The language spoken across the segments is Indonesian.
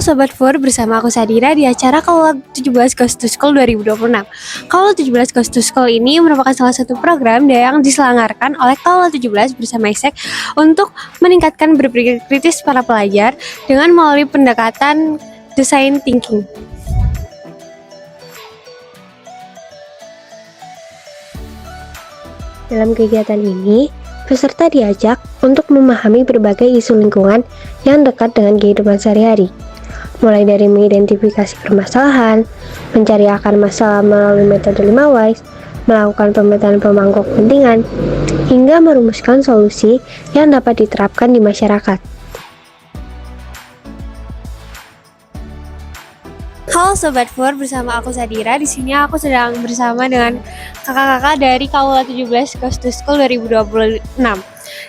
Sobat Fur, bersama aku Sadira di acara Kaula 17 Ghost to School 2026. Kaula 17 Ghost to School ini merupakan salah satu program yang diselanggarkan oleh Kaula 17 bersama ISEK untuk meningkatkan berpikir kritis para pelajar dengan melalui pendekatan design thinking. Dalam kegiatan ini, peserta diajak untuk memahami berbagai isu lingkungan yang dekat dengan kehidupan sehari-hari, mulai dari mengidentifikasi permasalahan, mencari akar masalah melalui metode 5 whys, melakukan pemetaan pemangku kepentingan, hingga merumuskan solusi yang dapat diterapkan di masyarakat. Halo Sobat Fur, bersama aku Sadira. Di sini aku sedang bersama dengan kakak-kakak dari Kaula 17 Ghost to School 2026.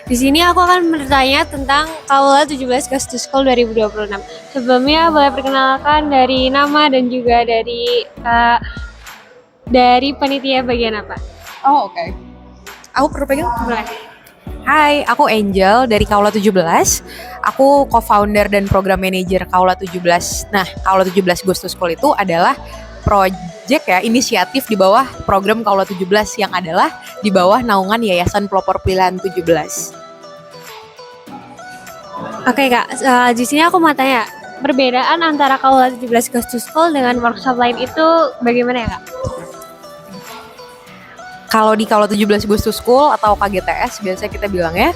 Di sini aku akan bertanya tentang Kaula 17 Ghost to School 2026. Sebelumnya boleh perkenalkan dari nama dan juga dari panitia bagian apa? Oh, oke. Aku perlu pegang? Boleh. Hai, aku Angel dari Kaula 17. Aku co-founder dan program manager Kaula 17. Nah, Kaula 17 Ghost to School itu adalah project inisiatif di bawah program Kaula 17 yang adalah di bawah naungan Yayasan Pelopor Pilihan 17. Oke Kak, di sini aku mau tanya, perbedaan antara Kaula 17 Ghost to School dengan workshop lain itu bagaimana ya Kak? Kalau di Kaula 17 Ghost to School atau KGTS biasanya kita bilangnya,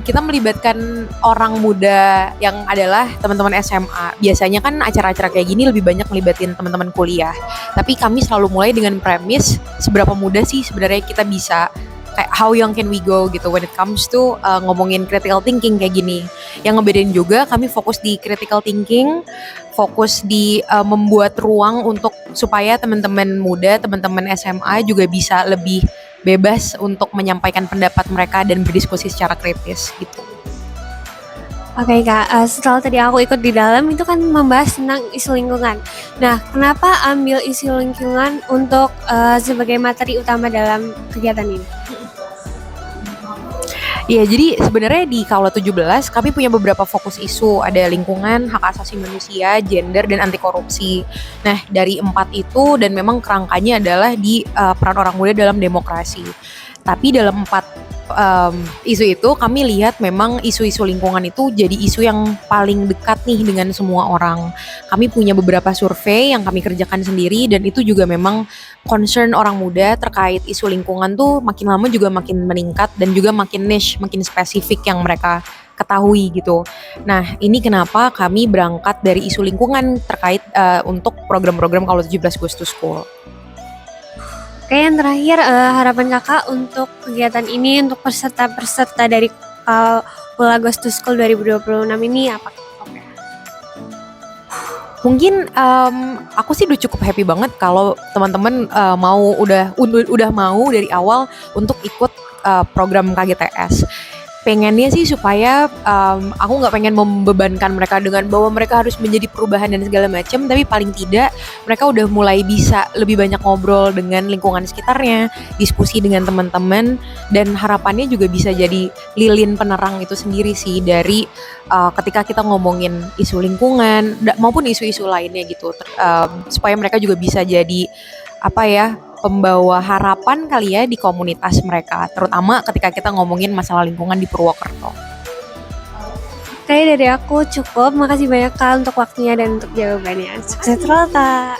kita melibatkan orang muda yang adalah teman-teman SMA. Biasanya kan acara-acara kayak gini lebih banyak melibatin teman-teman kuliah. Tapi kami selalu mulai dengan premis seberapa muda sih sebenarnya kita bisa, kayak how young can we go gitu when it comes to ngomongin critical thinking kayak gini. Yang ngebedain juga kami fokus di critical thinking, fokus di membuat ruang untuk supaya teman-teman muda, teman-teman SMA juga bisa lebih bebas untuk menyampaikan pendapat mereka dan berdiskusi secara kritis gitu. Oke Kak, setelah tadi aku ikut di dalam itu kan membahas tentang isu lingkungan. Nah, kenapa ambil isu lingkungan untuk sebagai materi utama dalam kegiatan ini? Iya, jadi sebenarnya di Kaula 17 kami punya beberapa fokus isu, ada lingkungan, hak asasi manusia, gender, dan anti korupsi. Nah, dari 4 itu dan memang kerangkanya adalah di peran orang muda dalam demokrasi. Tapi dalam 4 isu itu kami lihat memang isu-isu lingkungan itu jadi isu yang paling dekat nih dengan semua orang. Kami punya beberapa survei yang kami kerjakan sendiri dan itu juga memang concern orang muda terkait isu lingkungan tuh makin lama juga makin meningkat dan juga makin niche, makin spesifik yang mereka ketahui gitu. Nah, ini kenapa kami berangkat dari isu lingkungan terkait untuk program-program Kaula 17 Ghost to School. Oke, yang terakhir harapan kakak untuk kegiatan ini untuk peserta-peserta dari Kaula Ghost to School 2026 ini apa? Oke. Mungkin aku sih udah cukup happy banget kalau teman-teman udah mau dari awal untuk ikut program KGTS. Pengennya sih supaya aku nggak pengen membebankan mereka dengan bahwa mereka harus menjadi perubahan dan segala macam, tapi paling tidak mereka udah mulai bisa lebih banyak ngobrol dengan lingkungan sekitarnya, diskusi dengan teman-teman, dan harapannya juga bisa jadi lilin penerang itu sendiri sih dari ketika kita ngomongin isu lingkungan maupun isu-isu lainnya gitu, supaya mereka juga bisa jadi pembawa harapan kali ya di komunitas mereka, terutama ketika kita ngomongin masalah lingkungan di Purwokerto. Oke, dari aku cukup. Makasih banyak Kak untuk waktunya dan untuk jawabannya. Sukses terus Kak.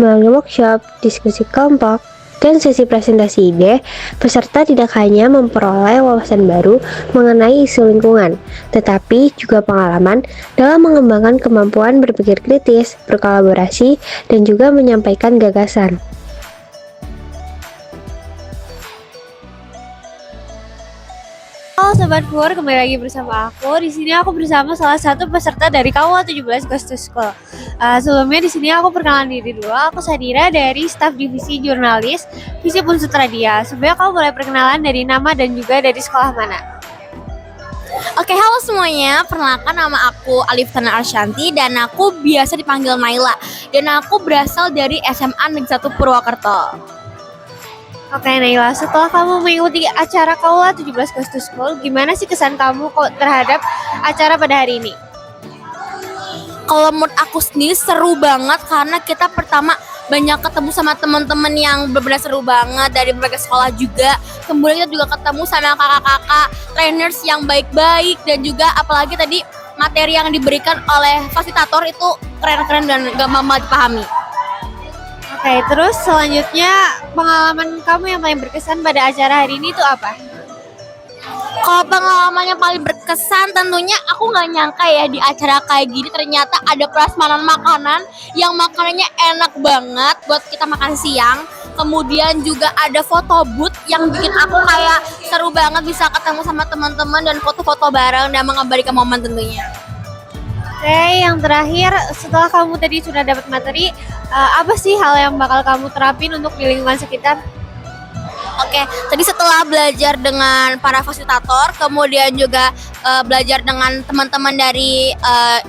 Melalui workshop, diskusi kelompok, dan sesi presentasi ide, peserta tidak hanya memperoleh wawasan baru mengenai isu lingkungan, tetapi juga pengalaman dalam mengembangkan kemampuan berpikir kritis, berkolaborasi, dan juga menyampaikan gagasan. Halo Sobat Fur, kembali lagi bersama aku. Di sini aku bersama salah satu peserta dari Kaula 17 Ghost to School. Sebelumnya di sini aku perkenalan diri dulu. Aku Sadira dari staf divisi jurnalis Visip Unsur Radia. Sebelumnya kamu boleh perkenalan dari nama dan juga dari sekolah mana? Oke, halo semuanya. Perkenalkan, nama aku Alif Tana Arsyanti dan aku biasa dipanggil Naila. Dan aku berasal dari SMA Negeri 1 Purwokerto. Oke, Naila, setelah kamu mengikuti acara Kaula 17 Goes to School, gimana sih kesan kamu kok terhadap acara pada hari ini? Kalau menurut aku sendiri seru banget karena kita pertama banyak ketemu sama teman-teman yang benar-benar seru banget dari berbagai sekolah juga. Kemudian kita juga ketemu sama kakak-kakak trainers yang baik-baik dan juga apalagi tadi materi yang diberikan oleh fasilitator itu keren-keren dan gampang dipahami. Oke, terus selanjutnya pengalaman kamu yang paling berkesan pada acara hari ini itu apa? Kalau pengalaman yang paling berkesan tentunya aku nggak nyangka ya di acara kayak gini ternyata ada prasmanan makanan yang makanannya enak banget buat kita makan siang. Kemudian juga ada foto booth yang bikin aku kayak seru banget bisa ketemu sama teman-teman dan foto-foto bareng dan mengabadikan momen tentunya. Oke, yang terakhir setelah kamu tadi sudah dapat materi, apa sih hal yang bakal kamu terapin untuk di lingkungan sekitar? Oke, tadi setelah belajar dengan para fasilitator, kemudian juga belajar dengan teman-teman dari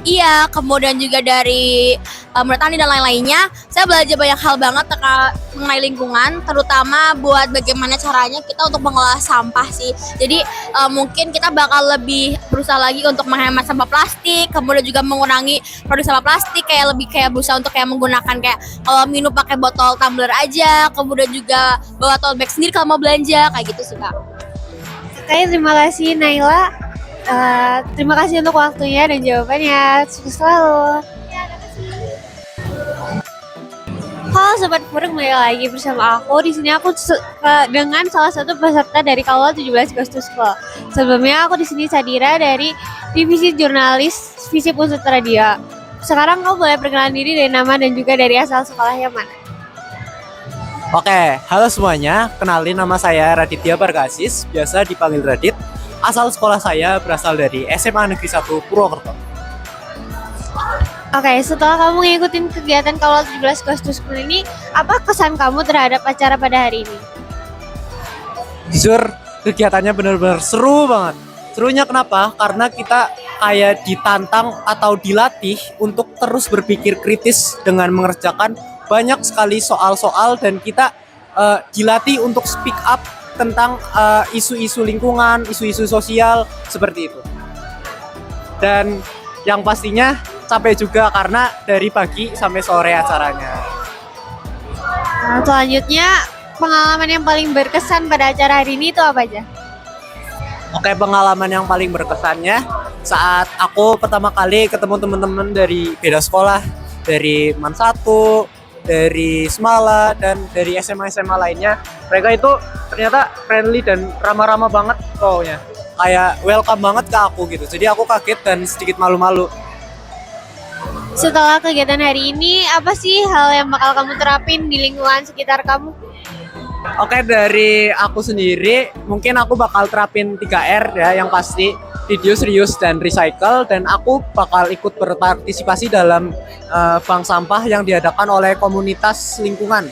IA, kemudian juga dari Meretani dan lain-lainnya, saya belajar banyak hal banget mengenai lingkungan, terutama buat bagaimana caranya kita untuk mengolah sampah sih. Jadi mungkin kita bakal lebih berusaha lagi untuk menghemat sampah plastik, kemudian juga mengurangi produksi sampah plastik, kayak lebih kayak berusaha untuk kayak menggunakan kayak kalau minum pakai botol tumbler aja, kemudian juga bawa tote bag sendiri kalau mau belanja, kayak gitu sih Kak. Oke, terima kasih Naila. Terima kasih untuk waktunya dan jawabannya. Sukses selalu. Halo Sobat Purung, kembali lagi bersama aku. Di sini aku dengan salah satu peserta dari Kaula 17 Goes to School. Sebelumnya aku di sini Sadira dari Divisi Jurnalis Visip Unsur Radio. Sekarang kamu boleh perkenalan diri dari nama dan juga dari asal sekolah yang mana. Oke, halo semuanya. Kenalin, nama saya Raditya Bargasis, biasa dipanggil Radit. Asal sekolah saya berasal dari SMA Negeri 1 Purwokerto. Oke, setelah kamu ngikutin kegiatan Kaula 17 Goes to School ini, apa kesan kamu terhadap acara pada hari ini? Jujur, kegiatannya benar-benar seru banget. Serunya kenapa? Karena kita kayak ditantang atau dilatih untuk terus berpikir kritis dengan mengerjakan banyak sekali soal-soal, dan kita dilatih untuk speak up tentang isu-isu lingkungan, isu-isu sosial, seperti itu. Dan yang pastinya capek juga karena dari pagi sampai sore acaranya. Nah, selanjutnya pengalaman yang paling berkesan pada acara hari ini itu apa aja? Oke, pengalaman yang paling berkesannya saat aku pertama kali ketemu teman-teman dari beda sekolah, dari MAN 1, dari Semala, dan dari SMA-SMA lainnya. Mereka itu ternyata friendly dan ramah-ramah banget pokoknya. Kayak welcome banget ke aku gitu. Jadi aku kaget dan sedikit malu-malu. Setelah kegiatan hari ini, apa sih hal yang bakal kamu terapin di lingkungan sekitar kamu? Oke, dari aku sendiri mungkin aku bakal terapin 3R ya, yang pasti reduce, reuse, dan recycle. Dan aku bakal ikut berpartisipasi dalam bank sampah yang diadakan oleh komunitas lingkungan.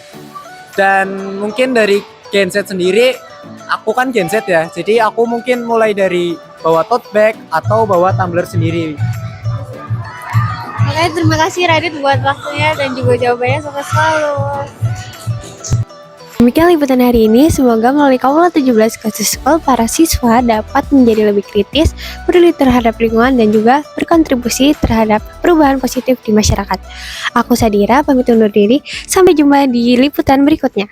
Dan mungkin dari Gen Z sendiri, aku kan Gen Z ya, jadi aku mungkin mulai dari bawa tote bag atau bawa tumbler sendiri. Oke, terima kasih Radit buat waktunya dan juga jawabannya. Sukses selalu. Demikian liputan hari ini, semoga melalui Kaula 17 Goes to School para siswa dapat menjadi lebih kritis, peduli terhadap lingkungan, dan juga berkontribusi terhadap perubahan positif di masyarakat. Aku Sadira, pamit undur diri, sampai jumpa di liputan berikutnya.